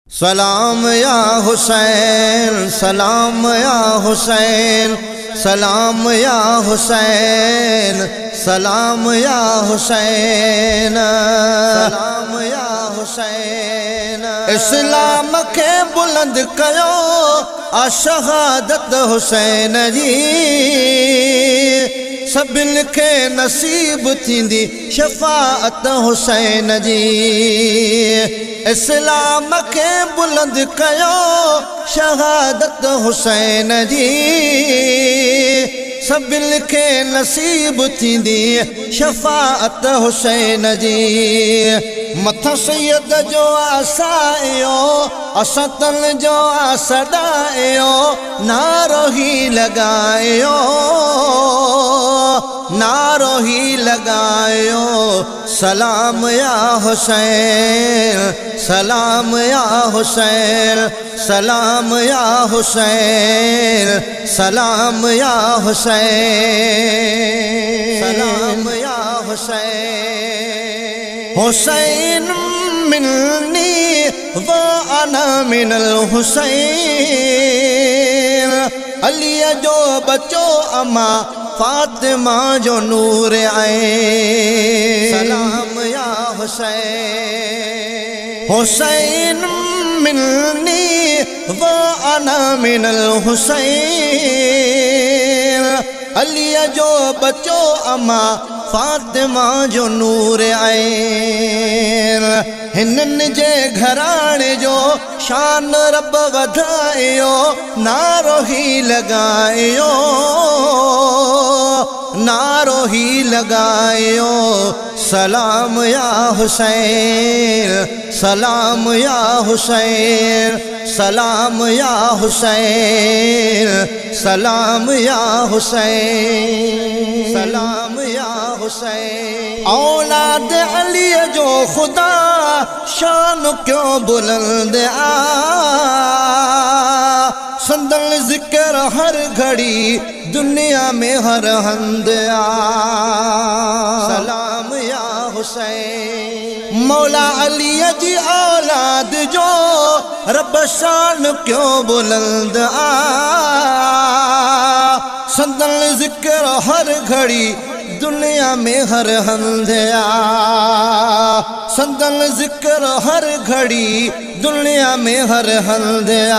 सलाम या हुसैन, सलाम या हुसैन, सलाम या हुसैन, सलाम या हुसैन, सलाम या हुसैन। इस्लाम के बुलंद कयो आ शहादत हुसैन जी, सभिन के नसीब थींदी शफाअत हुसैन जी। इस्लाम के बुलंद कयो शहादत हुसैन जी, सभिन के नसीब थींदी शफाअत हुसैन जी। मथा सैयद जो आसायो असतन जो आसदायो, नारो ही लगायो, नारो ही लगायो। सलाम या हुसैन, सलाम या हुसैन, सलाम या हुसैन, सलाम या हुसैन, सलाम या हुसैन। हुसैन मिन्नी व अना मिनल हुसैन, अली जो बच्चो अमा फातिमा जो नूर आए। सलाम या हुसैन। हुसैन मिन्नी व अना मिनल हुसैन, अली जो बच्चो अमा फातिमा जो नूर आए। हिनन जे घराणे जो शान रब वधायो, नारो ही लगायो, नारो ही लगायो। सलाम या हुसैन, सलाम या हुसैन, सलाम या हुसैन, सलाम या हुसैन, सलाम या हुसैन। औलाद अली जो खुदा शान क्यों बुलंद आ, संदल जिक्र हर घड़ी दुनिया में हर हंद आ। सलाम या हुसैन। मौला अली जी औलाद जो रब शान क्यों बुलंद आ, संदल जिक्र हर घड़ी दुनिया में हर हंद आ। संदल जिक्र हर घड़ी दुनिया में हर हंद आ।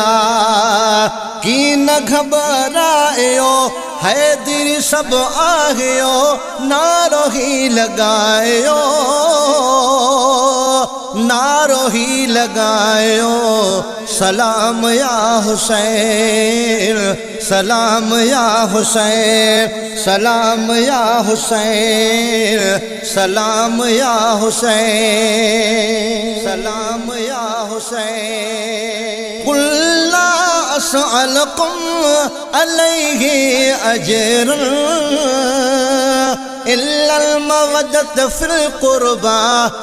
की न घबरायो है दिल सब आयो, नारो ही लगायो, नारो ही लगायो। सलाम या हुसैन, सलाम या हुसैन, सलाम या हुसैन, सलाम या हुसैन, सलाम या हुसैन। कुल्ला अस्अलकुम अलैहि अजरन इल्लल मवद्दत फिल कुर्बा,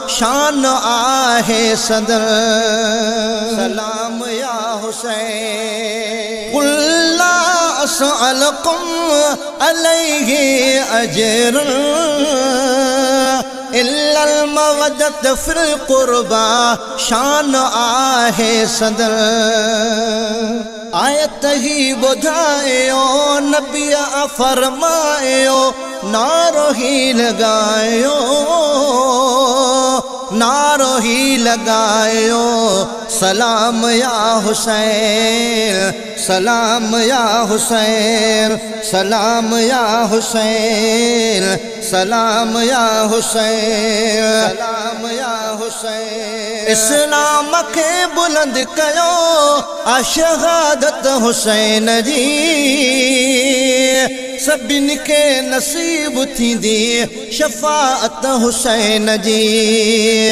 शान आहे सदर। सलाम या हुसैन। कुल्ला अस्अलकुम अलैहि अजरन इल्लल मवद्दत फिल कुर्बा, शान आहे सदर। आयत ही बुधायो नबिया फरमायो, नारो ही लगायो, नारो ही लगायो। सलाम या हुसैन, सलाम या हुसैन, सलाम या हुसैन, सलाम या हुसैन, सलाम या हुसैन। इस्लाम के बुलंद कयो आ शहादत हुसैन जी, सभिन के नसीब थींदी शफाअत हुसैन जी।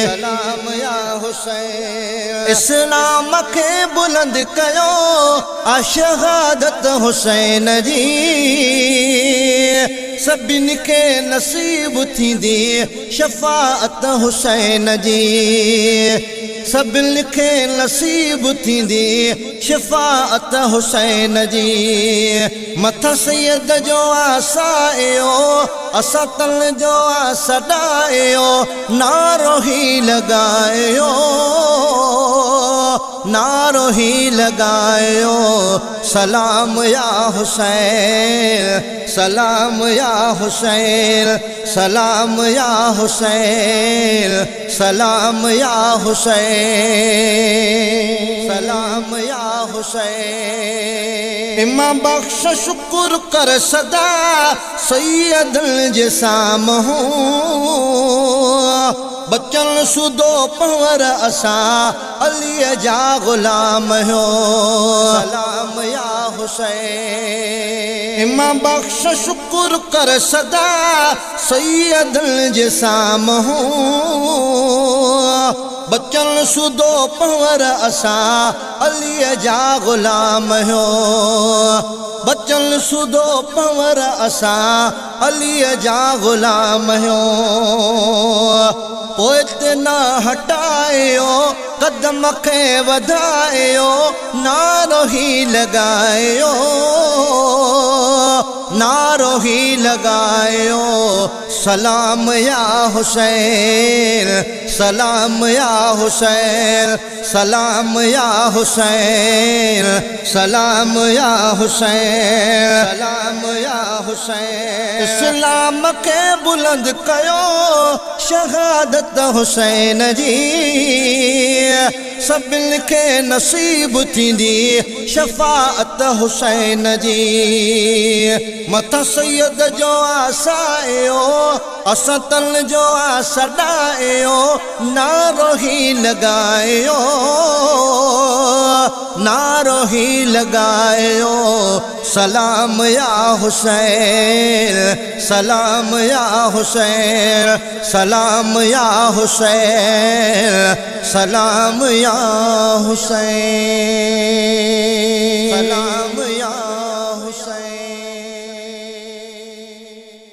सलाम या हुसैन। इस्लाम के बुलंद कयो आ शहादत हुसैन जी, सभिन के नसीब थींदी शफाअत हुसैन जी। सभिन के नसीब थींदी शफाअत हुसैन जी। मथा सैयद जो आसायो असतन जो आसदायो, नारो ही लगायो, नारो ही लगायो सलाम या हुसैन सलाम या हुसैन सलाम या हुसैन सलाम या हुसैन सलाम या हुसैन इमाम बख्श शुक्र कर सदा सैयदल जे सामहू बचन सुदो पवर असा अली जा गुलाम हो सलाम या हुसैन इमाम बख्श शुक्र कर सदा सैयदल जे सामहू बचन सुदो पवर असा अली जा गुलाम हो बचन सुदो पवर असा अली जा गुलाम हो पोइते न हटायो कदम खे वधायो नारो ही लगायो नारो ही लगायो सलाम या हुसैन सलाम या हुसैन सलाम या हुसैन सलाम या हुसैन सलाम या हुसैन इस्लाम के बुलंद कयो शहादत हुसैन जी सभिन खे नसीब थींदी शफाअत हुसैन जी मथा सैयद जो आसायो असां तन जो सॾायो नारो ही लगायो नारो ही लगायो सलाम या हुसैन सलाम या हुसैन सलाम या हुसैन सलाम या हुसैन सलाम